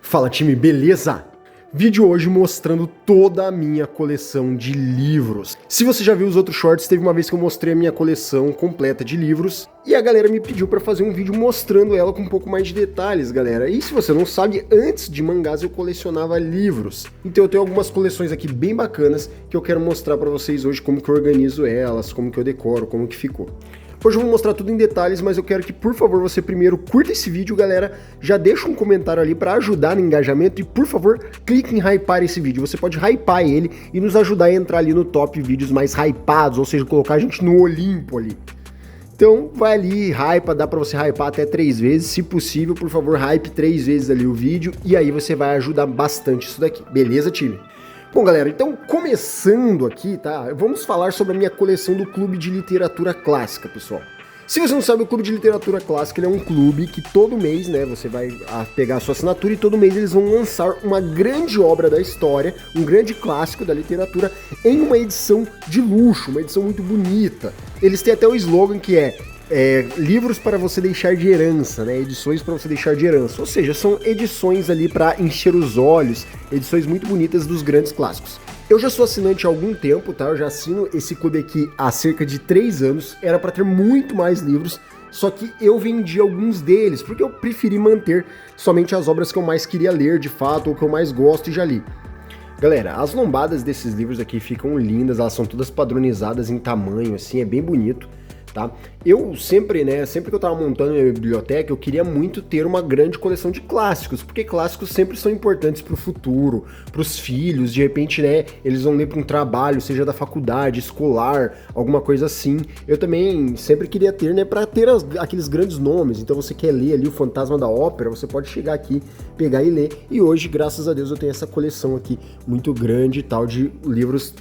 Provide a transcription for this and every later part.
Fala time, beleza? Vídeo hoje mostrando toda a minha coleção de livros. Se você já viu os outros shorts, teve uma vez que eu mostrei a minha coleção completa de livros e a galera me pediu para fazer um vídeo mostrando ela com um pouco mais de detalhes, galera. E se você não sabe, antes de mangás eu colecionava livros. Então eu tenho algumas coleções aqui bem bacanas que eu quero mostrar para vocês hoje como que eu organizo elas, como que eu decoro, como que ficou. Hoje eu vou mostrar tudo em detalhes, mas eu quero que, por favor, você primeiro curta esse vídeo, galera, já deixa um comentário ali para ajudar no engajamento e, por favor, clique em hypar esse vídeo. Você pode hypar ele e nos ajudar a entrar ali no top vídeos mais hypados, ou seja, colocar a gente no Olimpo ali. Então, vai ali, hypa, dá para você hypar até 3 vezes, se possível, por favor, hype 3 vezes ali o vídeo e aí você vai ajudar bastante isso daqui, beleza, time? Bom, galera, então começando aqui, tá? Vamos falar sobre a minha coleção do Clube de Literatura Clássica, pessoal. Se você não sabe, o Clube de Literatura Clássica ele é um clube que todo mês, né, você vai pegar a sua assinatura e todo mês eles vão lançar uma grande obra da história, um grande clássico da literatura em uma edição de luxo, uma edição muito bonita. Eles têm até o slogan que é livros para você deixar de herança, né? Edições para você deixar de herança. Ou seja, são edições ali para encher os olhos, edições muito bonitas dos grandes clássicos. Eu já sou assinante há algum tempo, tá? Eu já assino esse clube aqui há cerca de 3 anos. Era para ter muito mais livros, só que eu vendi alguns deles, porque eu preferi manter somente as obras que eu mais queria ler de fato, ou que eu mais gosto e já li. Galera, as lombadas desses livros aqui ficam lindas, elas são todas padronizadas em tamanho, assim, é bem bonito. Tá? Eu sempre, sempre que eu tava montando minha biblioteca, eu queria muito ter uma grande coleção de clássicos, porque clássicos sempre são importantes pro futuro, pros filhos, de repente, né, eles vão ler para um trabalho, seja da faculdade, escolar, alguma coisa assim. Eu também sempre queria ter, né, para ter aqueles grandes nomes, então você quer ler ali o Fantasma da Ópera, você pode chegar aqui, pegar e ler, e hoje, graças a Deus, eu tenho essa coleção aqui muito grande e tal de livros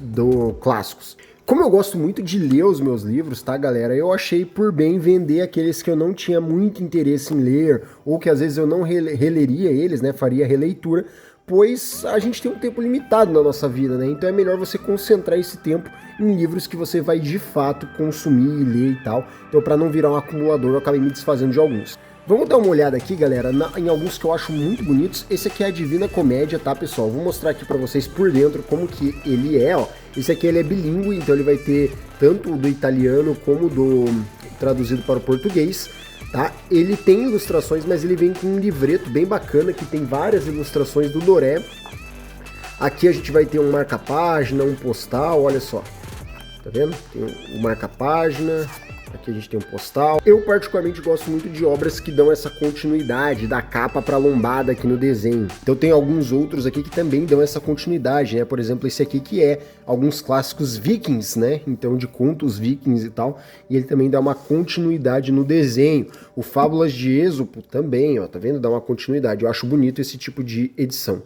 clássicos. Como eu gosto muito de ler os meus livros, tá, galera? Eu achei por bem vender aqueles que eu não tinha muito interesse em ler, ou que às vezes eu não releria eles, né? Faria releitura, pois a gente tem um tempo limitado na nossa vida, né? Então é melhor você concentrar esse tempo em livros que você vai de fato consumir e ler e tal. Então, para não virar um acumulador, eu acabei me desfazendo de alguns. Vamos dar uma olhada aqui, galera, em alguns que eu acho muito bonitos. Esse aqui é a Divina Comédia, tá, pessoal? Vou mostrar aqui pra vocês por dentro como que ele é, ó. Esse aqui ele é bilíngue, então ele vai ter tanto do italiano como do traduzido para o português, tá? Ele tem ilustrações, mas ele vem com um livreto bem bacana, que tem várias ilustrações do Doré. Aqui a gente vai ter um marca-página, um postal, olha só. Tá vendo? Tem um marca-página... Aqui a gente tem um postal. Eu particularmente gosto muito de obras que dão essa continuidade da capa para a lombada aqui no desenho. Então tem alguns outros aqui que também dão essa continuidade, né? Por exemplo, esse aqui que é alguns clássicos vikings, né? Então de contos vikings e tal. E ele também dá uma continuidade no desenho. O Fábulas de Êxopo também, ó, tá vendo? Dá uma continuidade. Eu acho bonito esse tipo de edição.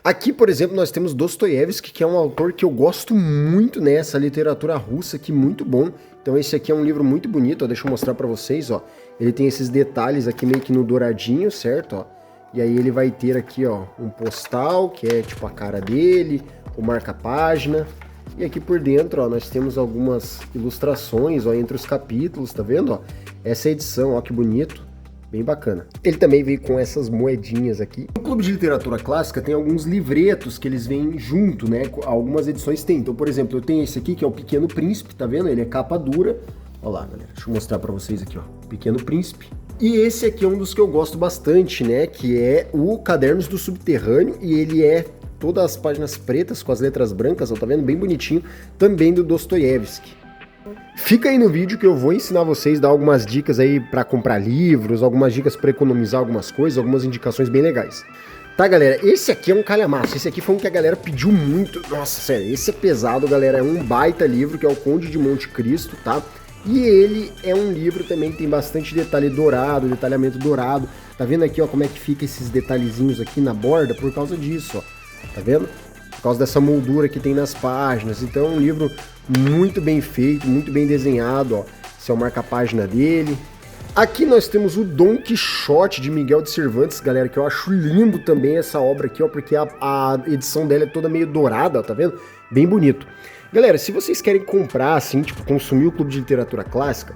Aqui, por exemplo, nós temos Dostoiévski, que é um autor que eu gosto muito, né? Essa literatura russa aqui, muito bom. Então esse aqui é um livro muito bonito, ó, deixa eu mostrar pra vocês, ó. Ele tem esses detalhes aqui meio que no douradinho, certo, ó. E aí ele vai ter aqui, ó, um postal, que é tipo a cara dele, o marca-página. E aqui por dentro, ó, nós temos algumas ilustrações, ó, entre os capítulos, tá vendo, ó? Essa edição, ó, que bonito. Bem bacana. Ele também veio com essas moedinhas aqui. No Clube de Literatura Clássica tem alguns livretos que eles vêm junto, né? Algumas edições tem. Então, por exemplo, eu tenho esse aqui que é o Pequeno Príncipe, tá vendo? Ele é capa dura. Olha lá, galera. Deixa eu mostrar pra vocês aqui, ó. Pequeno Príncipe. E esse aqui é um dos que eu gosto bastante, né? Que é o Cadernos do Subterrâneo. E ele é todas as páginas pretas com as letras brancas, ó, tá vendo? Bem bonitinho. Também do Dostoiévski. Fica aí no vídeo que eu vou ensinar vocês, dar algumas dicas aí para comprar livros, algumas dicas para economizar algumas coisas, algumas indicações bem legais. Tá, galera? Esse aqui é um calhamaço, esse aqui foi um que a galera pediu muito. Nossa, sério, esse é pesado, galera, é um baita livro, que é o Conde de Monte Cristo, tá? E ele é um livro também que tem bastante detalhe dourado, detalhamento dourado. Tá vendo aqui, ó, como é que fica esses detalhezinhos aqui na borda? Por causa disso, ó. Tá vendo? Por causa dessa moldura que tem nas páginas. Então é um livro muito bem feito, muito bem desenhado, ó. Esse é o marca-página dele. Aqui nós temos o Dom Quixote de Miguel de Cervantes, galera, que eu acho lindo também essa obra aqui, ó, porque a edição dela é toda meio dourada, ó, tá vendo? Bem bonito. Galera, se vocês querem comprar, assim, tipo, consumir o Clube de Literatura Clássica,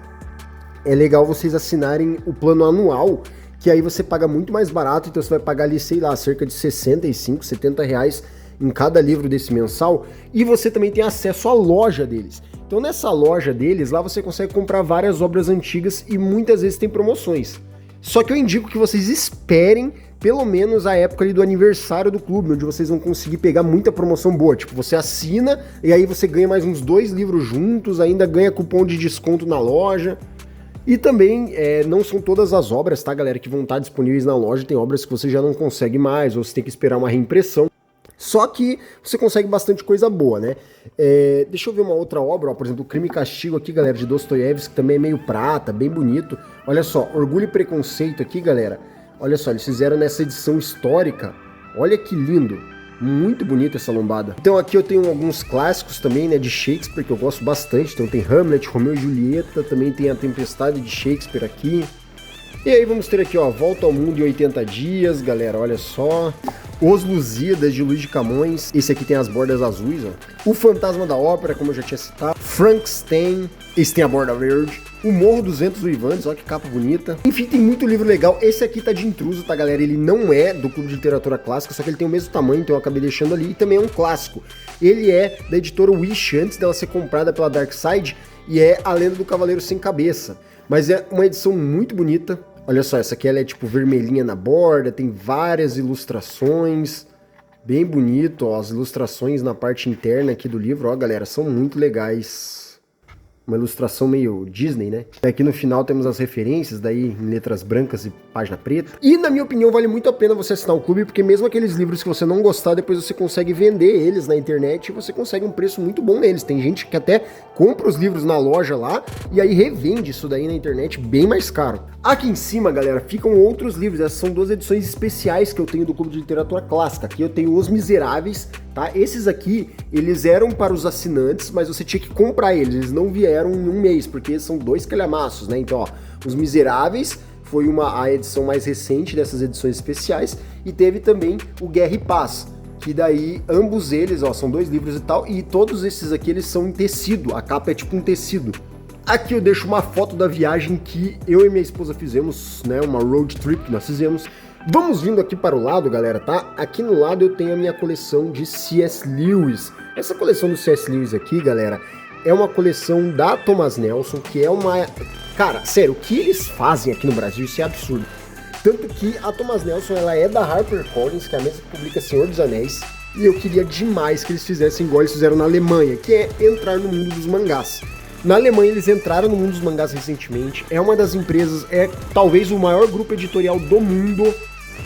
é legal vocês assinarem o plano anual, que aí você paga muito mais barato, então você vai pagar ali, sei lá, cerca de 65, 70 reais em cada livro desse mensal, e você também tem acesso à loja deles. Então nessa loja deles, lá você consegue comprar várias obras antigas e muitas vezes tem promoções. Só que eu indico que vocês esperem pelo menos a época ali do aniversário do clube, onde vocês vão conseguir pegar muita promoção boa. Tipo, você assina e aí você ganha mais uns 2 livros juntos, ainda ganha cupom de desconto na loja. E também, não são todas as obras, tá, galera, que vão estar disponíveis na loja. Tem obras que você já não consegue mais, ou você tem que esperar uma reimpressão. Só que você consegue bastante coisa boa, né? Deixa eu ver uma outra obra, ó, por exemplo, o Crime e Castigo aqui, galera, de Dostoiévski, que também é meio prata, bem bonito. Olha só, Orgulho e Preconceito aqui, galera. Olha só, eles fizeram nessa edição histórica. Olha que lindo. Muito bonita essa lombada. Então aqui eu tenho alguns clássicos também, né, de Shakespeare, que eu gosto bastante. Então tem Hamlet, Romeu e Julieta, também tem A Tempestade de Shakespeare aqui. E aí vamos ter aqui, ó, Volta ao Mundo em 80 Dias, galera, olha só. Os Lusíadas, de Luiz de Camões. Esse aqui tem as bordas azuis, ó. O Fantasma da Ópera, como eu já tinha citado. Frankenstein. Esse tem a borda verde. O Morro dos Ventos Uivantes, olha que capa bonita. Enfim, tem muito livro legal. Esse aqui tá de intruso, tá, galera? Ele não é do Clube de Literatura Clássica, só que ele tem o mesmo tamanho, então eu acabei deixando ali. E também é um clássico. Ele é da editora Wish, antes dela ser comprada pela Dark Side, e é A Lenda do Cavaleiro Sem Cabeça. Mas é uma edição muito bonita. Olha só, essa aqui ela é tipo vermelhinha na borda, tem várias ilustrações, bem bonito, ó, as ilustrações na parte interna aqui do livro, ó, galera, são muito legais. Uma ilustração meio Disney, né? Aqui no final temos as referências, daí em letras brancas e página preta. E na minha opinião vale muito a pena você assinar o clube, porque mesmo aqueles livros que você não gostar, depois você consegue vender eles na internet e você consegue um preço muito bom neles. Tem gente que até compra os livros na loja lá e aí revende isso daí na internet bem mais caro. Aqui em cima, galera, ficam outros livros. Essas são 2 edições especiais que eu tenho do Clube de Literatura Clássica. Aqui eu tenho Os Miseráveis, tá? Esses aqui, eles eram para os assinantes, mas você tinha que comprar eles não vieram em um mês, porque são 2 calhamaços, né? Então, ó, Os Miseráveis foi a edição mais recente dessas edições especiais, e teve também o Guerra e Paz, que daí ambos eles, ó, são 2 livros e tal, e todos esses aqui eles são em tecido, a capa é tipo um tecido. Aqui eu deixo uma foto da viagem que eu e minha esposa fizemos, né, uma road trip que nós fizemos. Vamos vindo aqui para o lado, galera, tá? Aqui no lado eu tenho a minha coleção de C.S. Lewis. Essa coleção do C.S. Lewis aqui, galera, é uma coleção da Thomas Nelson, que é uma... Cara, sério, o que eles fazem aqui no Brasil, isso é absurdo. Tanto que a Thomas Nelson, ela é da HarperCollins, que é a mesma que publica Senhor dos Anéis, e eu queria demais que eles fizessem igual eles fizeram na Alemanha, que é entrar no mundo dos mangás. Na Alemanha eles entraram no mundo dos mangás recentemente, é uma das empresas, é talvez o maior grupo editorial do mundo,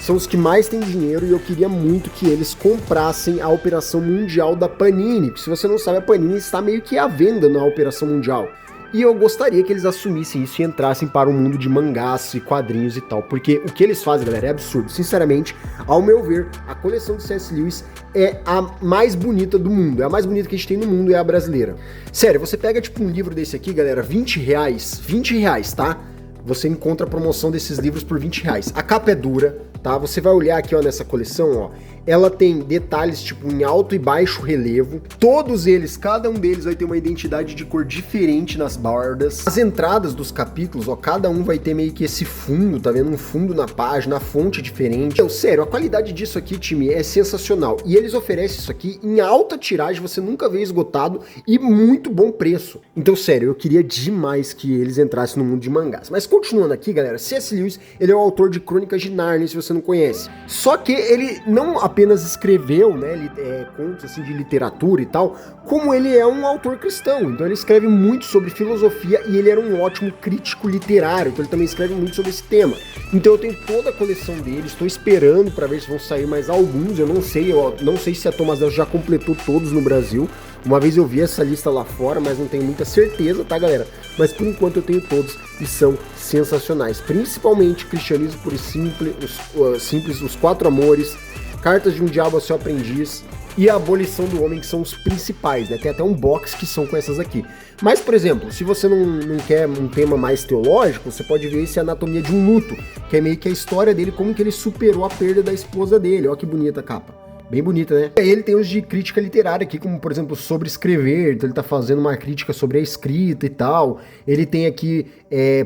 são os que mais têm dinheiro, e eu queria muito que eles comprassem a operação mundial da Panini, porque se você não sabe, a Panini está meio que à venda na operação mundial. E eu gostaria que eles assumissem isso e entrassem para o mundo de mangás e quadrinhos e tal, porque o que eles fazem, galera, é absurdo. Sinceramente, ao meu ver, a coleção de C.S. Lewis é a mais bonita do mundo, é a mais bonita que a gente tem no mundo, é a brasileira. Sério, você pega tipo um livro desse aqui, galera, 20 reais, tá? Você encontra a promoção desses livros por 20 reais. A capa é dura, tá? Você vai olhar aqui, ó, nessa coleção, ó. Ela tem detalhes, tipo, em alto e baixo relevo. Todos eles, cada um deles vai ter uma identidade de cor diferente nas bordas. As entradas dos capítulos, ó, cada um vai ter meio que esse fundo, tá vendo? Um fundo na página, a fonte diferente. Então, sério, a qualidade disso aqui, time, é sensacional. E eles oferecem isso aqui em alta tiragem, você nunca vê esgotado, e muito bom preço. Então, sério, eu queria demais que eles entrassem no mundo de mangás. Mas continuando aqui, galera, C.S. Lewis, ele é o autor de Crônicas de Nárnia, se você não conhece. Só que ele não apenas escreveu, né, contos assim de literatura e tal, como ele é um autor cristão, então ele escreve muito sobre filosofia e ele era um ótimo crítico literário, então ele também escreve muito sobre esse tema. Então eu tenho toda a coleção dele, estou esperando para ver se vão sair mais alguns, eu não sei se a Thomas Nelson já completou todos no Brasil. Uma vez eu vi essa lista lá fora, mas não tenho muita certeza, tá, galera? Mas por enquanto eu tenho todos e são sensacionais, principalmente Cristianismo Puro e Simples, Os Quatro Amores, Cartas de um Diabo ao Seu Aprendiz e A Abolição do Homem, que são os principais, né? Tem até um box que são com essas aqui. Mas, por exemplo, se você não quer um tema mais teológico, você pode ver esse Anatomia de um Luto, que é meio que a história dele, como que ele superou a perda da esposa dele. Olha que bonita a capa. Bem bonita, né? E aí ele tem os de crítica literária aqui, como por exemplo, sobre escrever, então ele tá fazendo uma crítica sobre a escrita e tal. Ele tem aqui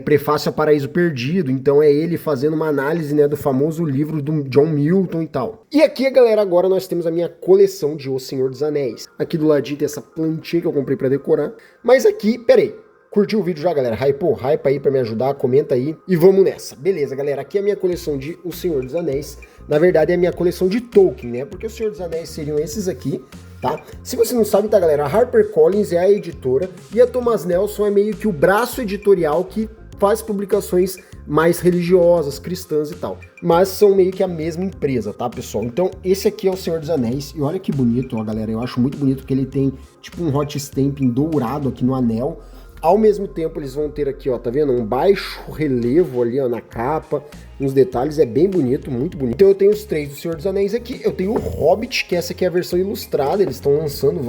Prefácio a Paraíso Perdido, então é ele fazendo uma análise, né, do famoso livro do John Milton e tal. E aqui, galera, agora nós temos a minha coleção de O Senhor dos Anéis. Aqui do ladinho tem essa plantinha que eu comprei pra decorar. Mas aqui, peraí. Curtiu o vídeo já, galera? Hypa aí pra me ajudar, comenta aí e vamos nessa. Beleza, galera, aqui é a minha coleção de O Senhor dos Anéis. Na verdade é a minha coleção de Tolkien, né? Porque O Senhor dos Anéis seriam esses aqui, tá? Se você não sabe, tá, galera? A HarperCollins é a editora e a Thomas Nelson é meio que o braço editorial que faz publicações mais religiosas, cristãs e tal. Mas são meio que a mesma empresa, tá, pessoal? Então, esse aqui é o Senhor dos Anéis. E olha que bonito, ó, galera. Eu acho muito bonito que ele tem, tipo, um hot stamping dourado aqui no anel. Ao mesmo tempo, eles vão ter aqui, ó, tá vendo? Um baixo relevo ali, ó, na capa, uns detalhes, é bem bonito, muito bonito. Então eu tenho os 3 do Senhor dos Anéis aqui, eu tenho o Hobbit, que essa aqui é a versão ilustrada, eles estão relançando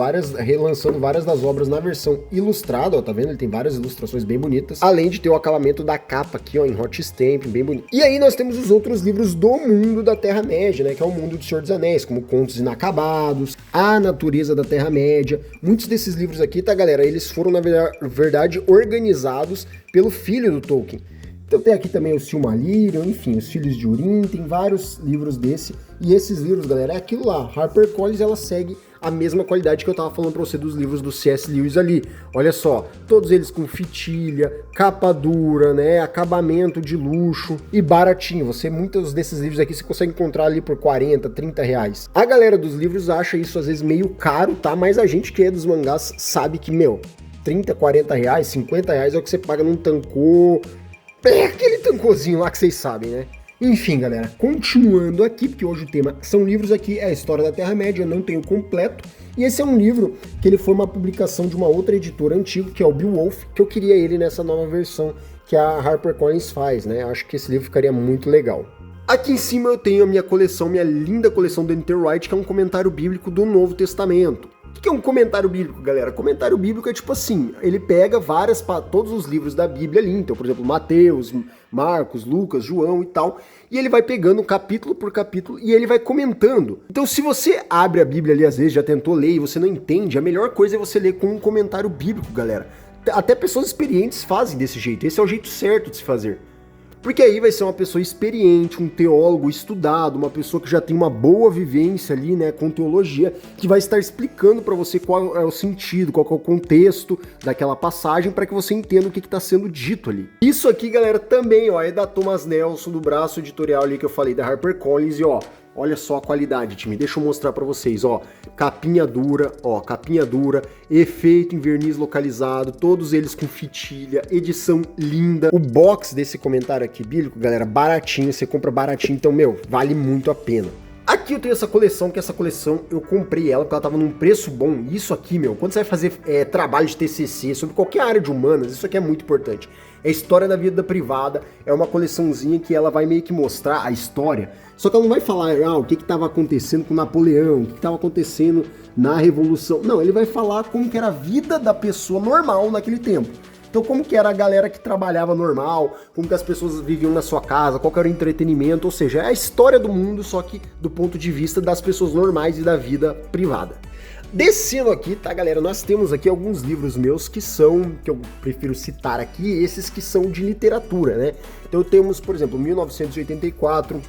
várias das obras na versão ilustrada, ó, tá vendo? Ele tem várias ilustrações bem bonitas, além de ter o acabamento da capa aqui, ó, em hot stamp, bem bonito. E aí nós temos os outros livros do mundo da Terra-média, né, que é o mundo do Senhor dos Anéis, como Contos Inacabados, A Natureza da Terra-média. Muitos desses livros aqui, tá, galera, eles foram, na verdade, organizados pelo filho do Tolkien. Então tem aqui também o Silmarillion, enfim, os Filhos de Húrin, tem vários livros desse, e esses livros, galera, é aquilo lá, HarperCollins, ela segue a mesma qualidade que eu tava falando pra você dos livros do C.S. Lewis ali. Olha só, todos eles com fitilha, capa dura, né, acabamento de luxo e baratinho. Muitos desses livros aqui você consegue encontrar ali por 40, 30 reais. A galera dos livros acha isso às vezes meio caro, tá? Mas a gente que é dos mangás sabe que, 30, 40 reais, 50 reais é o que você paga num tankô. É aquele tankôzinho lá que vocês sabem, né? Enfim, galera, continuando aqui, porque hoje o tema são livros aqui, é a História da Terra-média, eu não tenho completo. E esse é um livro que ele foi uma publicação de uma outra editora antiga, que é o Beowulf, que eu queria ele nessa nova versão que a HarperCollins faz, né? Acho que esse livro ficaria muito legal. Aqui em cima eu tenho a minha coleção, minha linda coleção do N.T. Wright, que é um comentário bíblico do Novo Testamento. O que é um comentário bíblico, galera? Comentário bíblico é tipo assim, ele pega todos os livros da Bíblia ali, então, por exemplo, Mateus, Marcos, Lucas, João e tal, e ele vai pegando capítulo por capítulo e ele vai comentando. Então, se você abre a Bíblia ali, às vezes, já tentou ler e você não entende, a melhor coisa é você ler com um comentário bíblico, galera. Até pessoas experientes fazem desse jeito, esse é o jeito certo de se fazer. Porque aí vai ser uma pessoa experiente, um teólogo estudado, uma pessoa que já tem uma boa vivência ali, né, com teologia, que vai estar explicando para você qual é o sentido, qual é o contexto daquela passagem, para que você entenda o que está sendo dito ali. Isso aqui, galera, também, ó, é da Thomas Nelson, do braço editorial ali que eu falei, da HarperCollins, e ó, olha só a qualidade, time. Deixa eu mostrar pra vocês, ó. Capinha dura, efeito em verniz localizado, todos eles com fitilha, edição linda. O box desse comentário aqui, bíblico, galera, baratinho, você compra baratinho, então, vale muito a pena. Aqui eu tenho essa coleção, que essa coleção eu comprei ela porque ela tava num preço bom. Isso aqui, quando você vai fazer trabalho de TCC sobre qualquer área de humanas, isso aqui é muito importante. É História da Vida Privada, é uma coleçãozinha que ela vai meio que mostrar a história, só que ela não vai falar o que estava acontecendo com Napoleão, o que estava acontecendo na Revolução. Não, ele vai falar como que era a vida da pessoa normal naquele tempo. Então, como que era a galera que trabalhava normal, como que as pessoas viviam na sua casa, qual que era o entretenimento, ou seja, é a história do mundo, só que do ponto de vista das pessoas normais e da vida privada. Descendo aqui, tá, galera, nós temos aqui alguns livros meus que eu prefiro citar aqui, esses que são de literatura, né? Então temos, por exemplo, 1984,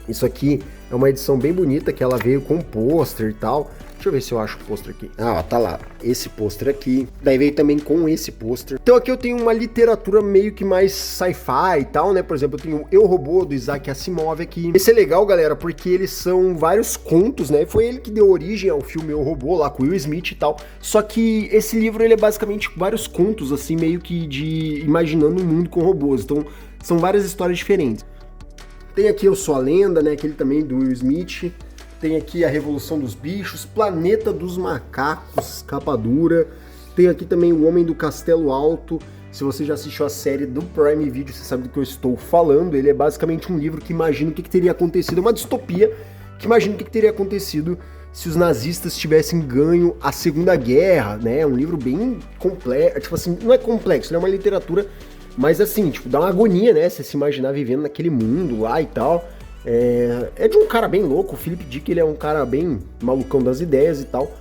isso aqui é uma edição bem bonita, que ela veio com pôster e tal. Deixa eu ver se eu acho o pôster aqui. Ah, ó, tá lá. Esse pôster aqui. Daí veio também com esse pôster. Então aqui eu tenho uma literatura meio que mais sci-fi e tal, né? Por exemplo, eu tenho Eu, Robô, do Isaac Asimov aqui. Esse é legal, galera, porque eles são vários contos, né? Foi ele que deu origem ao filme Eu, Robô, lá com Will Smith e tal. Só que esse livro, ele é basicamente vários contos, assim, meio que de imaginando um mundo com robôs. Então, são várias histórias diferentes. Tem aqui Eu Sou a Lenda, né? Aquele também do Will Smith. Tem aqui A Revolução dos Bichos, Planeta dos Macacos, capa dura. Tem aqui também O Homem do Castelo Alto. Se você já assistiu a série do Prime Video, você sabe do que eu estou falando. Ele é basicamente um livro que imagina o que teria acontecido, é uma distopia, que imagina o que teria acontecido se os nazistas tivessem ganho a Segunda Guerra, né? É um livro bem complexo, tipo assim, não é complexo, ele é uma literatura, mas assim, tipo, dá uma agonia, né? Você se imaginar vivendo naquele mundo lá e tal. É de um cara bem louco, o Philip Dick, ele é um cara bem malucão das ideias e tal,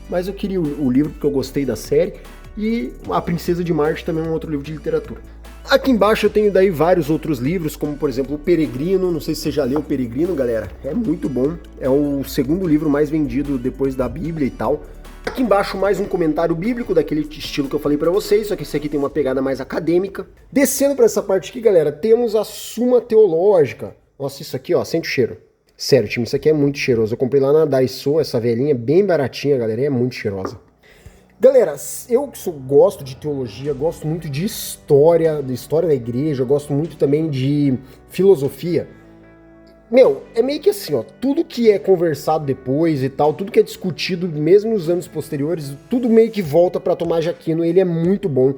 mas eu queria o livro porque eu gostei da série, e A Princesa de Marte também é um outro livro de literatura. Aqui embaixo eu tenho daí vários outros livros, como por exemplo O Peregrino, não sei se você já leu O Peregrino, galera, é muito bom, é o segundo livro mais vendido depois da Bíblia e tal. Aqui embaixo mais um comentário bíblico daquele estilo que eu falei pra vocês, só que esse aqui tem uma pegada mais acadêmica. Descendo pra essa parte aqui, galera, temos a Suma Teológica. Nossa, isso aqui, ó, sente o cheiro. Sério, time, isso aqui é muito cheiroso. Eu comprei lá na Daiso, essa velhinha, bem baratinha, galera, e é muito cheirosa. Galera, eu que gosto de teologia, gosto muito de história da igreja, gosto muito também de filosofia. Meu, é meio que assim, ó, tudo que é conversado depois e tal, tudo que é discutido, mesmo nos anos posteriores, tudo meio que volta para Tomás de Aquino, ele é muito bom.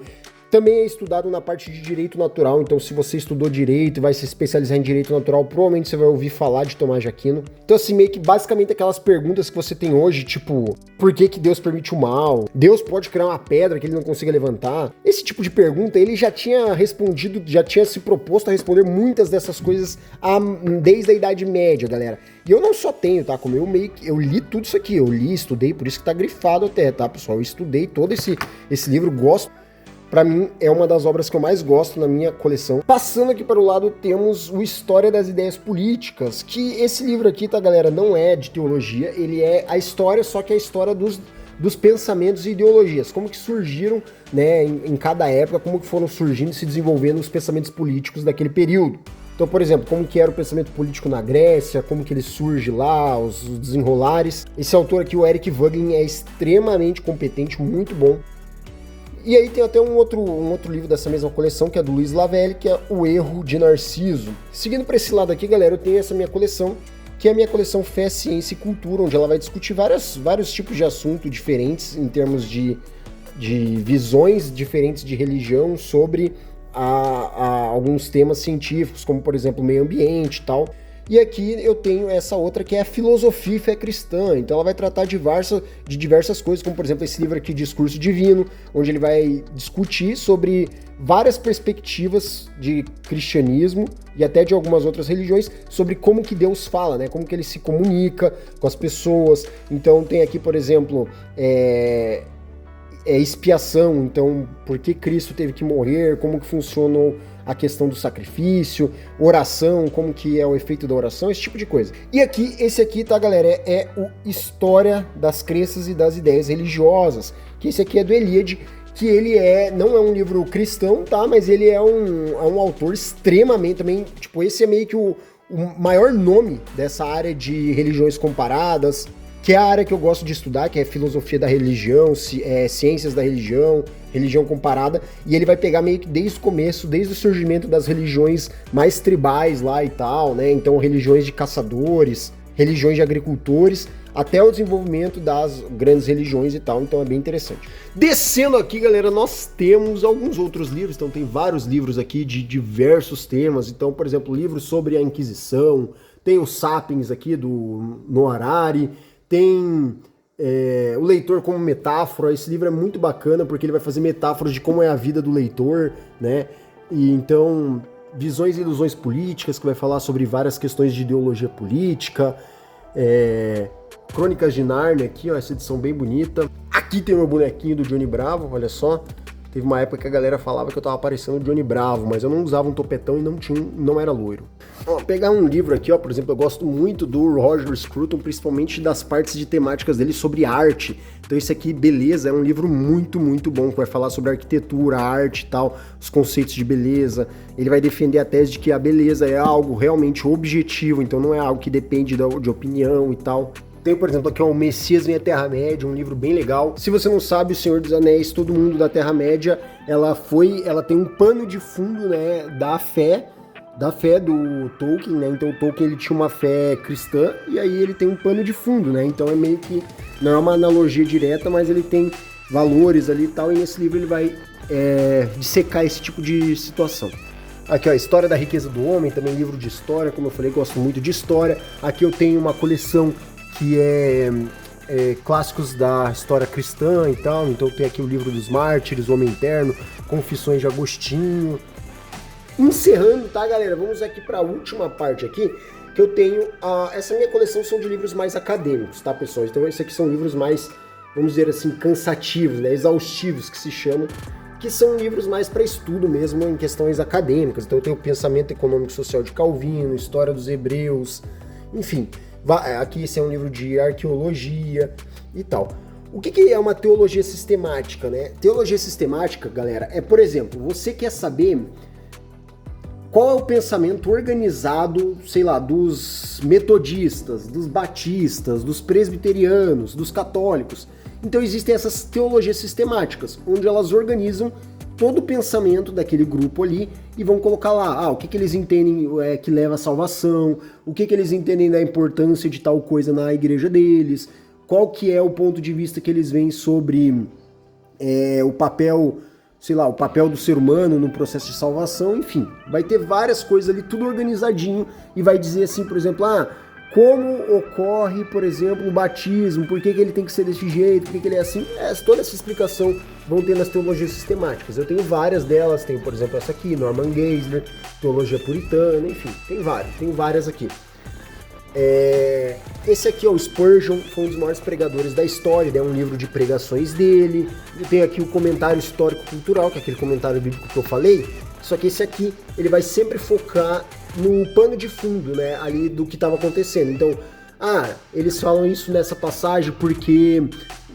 Também é estudado na parte de direito natural, então se você estudou direito e vai se especializar em direito natural, provavelmente você vai ouvir falar de Tomás de Aquino. Então assim, meio que basicamente aquelas perguntas que você tem hoje, tipo, por que Deus permite o mal? Deus pode criar uma pedra que ele não consiga levantar? Esse tipo de pergunta, ele já tinha respondido, já tinha se proposto a responder muitas dessas coisas desde a Idade Média, galera. E eu não só tenho, tá? Como eu li tudo isso aqui, eu li, estudei, por isso que tá grifado até, tá, pessoal? Eu estudei todo esse livro, gosto. Pra mim, é uma das obras que eu mais gosto na minha coleção. Passando aqui para o lado, temos o História das Ideias Políticas, que esse livro aqui, tá, galera, não é de teologia, ele é a história, só que é a história dos pensamentos e ideologias, como que surgiram, né, em cada época, como que foram surgindo e se desenvolvendo os pensamentos políticos daquele período. Então, por exemplo, como que era o pensamento político na Grécia, como que ele surge lá, os desenrolares. Esse autor aqui, o Eric Voegelin, é extremamente competente, muito bom. E aí tem até um outro livro dessa mesma coleção, que é do Luiz Lavelli, que é O Erro de Narciso. Seguindo para esse lado aqui, galera, eu tenho essa minha coleção, que é a minha coleção Fé, Ciência e Cultura, onde ela vai discutir vários tipos de assunto diferentes em termos de visões diferentes de religião sobre alguns temas científicos, como por exemplo meio ambiente e tal. E aqui eu tenho essa outra que é a Filosofia e Fé Cristã, então ela vai tratar de diversas coisas, como por exemplo esse livro aqui, Discurso Divino, onde ele vai discutir sobre várias perspectivas de cristianismo e até de algumas outras religiões, sobre como que Deus fala, né? Como que ele se comunica com as pessoas. Então tem aqui, por exemplo, expiação, então por que Cristo teve que morrer, como que funcionou a questão do sacrifício, oração, como que é o efeito da oração, esse tipo de coisa. E aqui, esse aqui, tá, galera, é o História das Crenças e das Ideias Religiosas, que esse aqui é do Eliade, que ele não é um livro cristão, tá, mas ele é um autor extremamente também, tipo, esse é meio que o maior nome dessa área de religiões comparadas, que é a área que eu gosto de estudar, que é filosofia da religião, ciências da religião, religião comparada, e ele vai pegar meio que desde o começo, desde o surgimento das religiões mais tribais lá e tal, né? Então religiões de caçadores, religiões de agricultores, até o desenvolvimento das grandes religiões e tal, então é bem interessante. Descendo aqui, galera, nós temos alguns outros livros, então tem vários livros aqui de diversos temas, então, por exemplo, livros sobre a Inquisição, tem o Sapiens aqui, do Noah Harari, tem o leitor como metáfora. Esse livro é muito bacana porque ele vai fazer metáforas de como é a vida do leitor, né? E então, Visões e Ilusões Políticas, que vai falar sobre várias questões de ideologia política. Crônicas de Nárnia aqui, ó, essa edição bem bonita. Aqui tem o meu bonequinho do Johnny Bravo, olha só. Teve uma época que a galera falava que eu tava parecendo o Johnny Bravo, mas eu não usava um topetão e não era loiro. Ó, pegar um livro aqui, ó, por exemplo, eu gosto muito do Roger Scruton, principalmente das partes de temáticas dele sobre arte. Então esse aqui, Beleza, é um livro muito, muito bom, que vai falar sobre arquitetura, arte e tal, os conceitos de beleza. Ele vai defender a tese de que a beleza é algo realmente objetivo, então não é algo que depende de opinião e tal. Tem, por exemplo, aqui ó, O Messias em A Terra-média, um livro bem legal. Se você não sabe, O Senhor dos Anéis, Todo Mundo da Terra-média, ela tem um pano de fundo, né, da fé do Tolkien, né? Então o Tolkien ele tinha uma fé cristã e aí ele tem um pano de fundo, né? Então é meio que, não é uma analogia direta, mas ele tem valores ali e tal, e nesse livro ele vai dissecar esse tipo de situação. Aqui, ó, História da Riqueza do Homem, também livro de história, como eu falei, gosto muito de história. Aqui eu tenho uma coleção que é clássicos da história cristã e tal, então tem aqui o Livro dos Mártires, O Homem Eterno, Confissões de Agostinho. Encerrando, tá, galera? Vamos aqui para a última parte aqui, que eu tenho, essa minha coleção são de livros mais acadêmicos, tá, pessoal? Então esses aqui são livros mais, vamos dizer assim, cansativos, né, exaustivos que se chamam, que são livros mais para estudo mesmo em questões acadêmicas. Então eu tenho Pensamento Econômico e Social de Calvino, História dos Hebreus, enfim. Aqui esse é um livro de arqueologia e tal. O que é uma teologia sistemática, né? Teologia sistemática, galera, é, por exemplo, você quer saber qual é o pensamento organizado, sei lá, dos metodistas, dos batistas, dos presbiterianos, dos católicos. Então existem essas teologias sistemáticas, onde elas organizam todo o pensamento daquele grupo ali e vão colocar lá, o que eles entendem que leva à salvação, o que eles entendem da importância de tal coisa na igreja deles, qual que é o ponto de vista que eles veem sobre o papel, sei lá, o papel do ser humano no processo de salvação, enfim. Vai ter várias coisas ali, tudo organizadinho, e vai dizer assim, por exemplo, como ocorre, por exemplo, o batismo, por que ele tem que ser desse jeito, por que ele é assim. Toda essa explicação vão ter nas teologias sistemáticas. Eu tenho várias delas, tenho, por exemplo, essa aqui, Norman Geisler, Teologia Puritana, enfim, tenho várias aqui. Esse aqui, o Spurgeon, foi um dos maiores pregadores da história, é um livro de pregações dele. Eu tenho aqui o comentário histórico-cultural, que é aquele comentário bíblico que eu falei, só que esse aqui, ele vai sempre focar no pano de fundo, né, ali do que estava acontecendo. Então, eles falam isso nessa passagem porque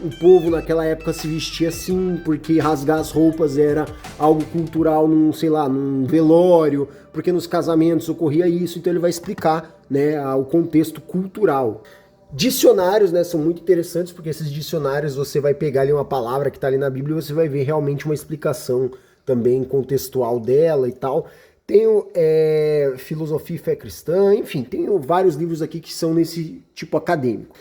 o povo naquela época se vestia assim, porque rasgar as roupas era algo cultural num velório, porque nos casamentos ocorria isso, então ele vai explicar, né, o contexto cultural. Dicionários, né, são muito interessantes, porque esses dicionários você vai pegar ali uma palavra que está ali na Bíblia e você vai ver realmente uma explicação também contextual dela e tal. Tenho Filosofia e Fé Cristã, enfim, tenho vários livros aqui que são nesse tipo acadêmico.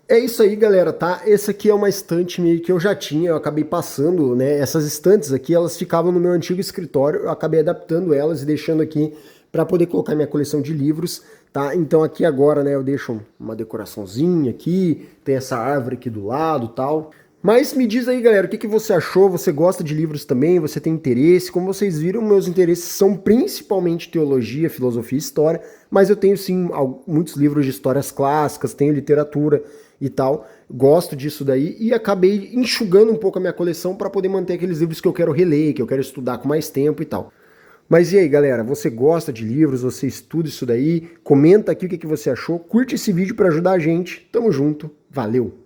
É isso aí, galera, tá? Essa aqui é uma estante meio que eu já tinha, eu acabei passando, né? Essas estantes aqui, elas ficavam no meu antigo escritório, eu acabei adaptando elas e deixando aqui para poder colocar minha coleção de livros, tá? Então aqui agora, né, eu deixo uma decoraçãozinha aqui, tem essa árvore aqui do lado e tal. Mas me diz aí, galera, o que você achou? Você gosta de livros também? Você tem interesse? Como vocês viram, meus interesses são principalmente teologia, filosofia e história, mas eu tenho sim muitos livros de histórias clássicas, tenho literatura e tal, gosto disso daí e acabei enxugando um pouco a minha coleção para poder manter aqueles livros que eu quero reler, que eu quero estudar com mais tempo e tal. Mas e aí, galera, você gosta de livros, você estuda isso daí? Comenta aqui o que você achou, curte esse vídeo para ajudar a gente, tamo junto, valeu!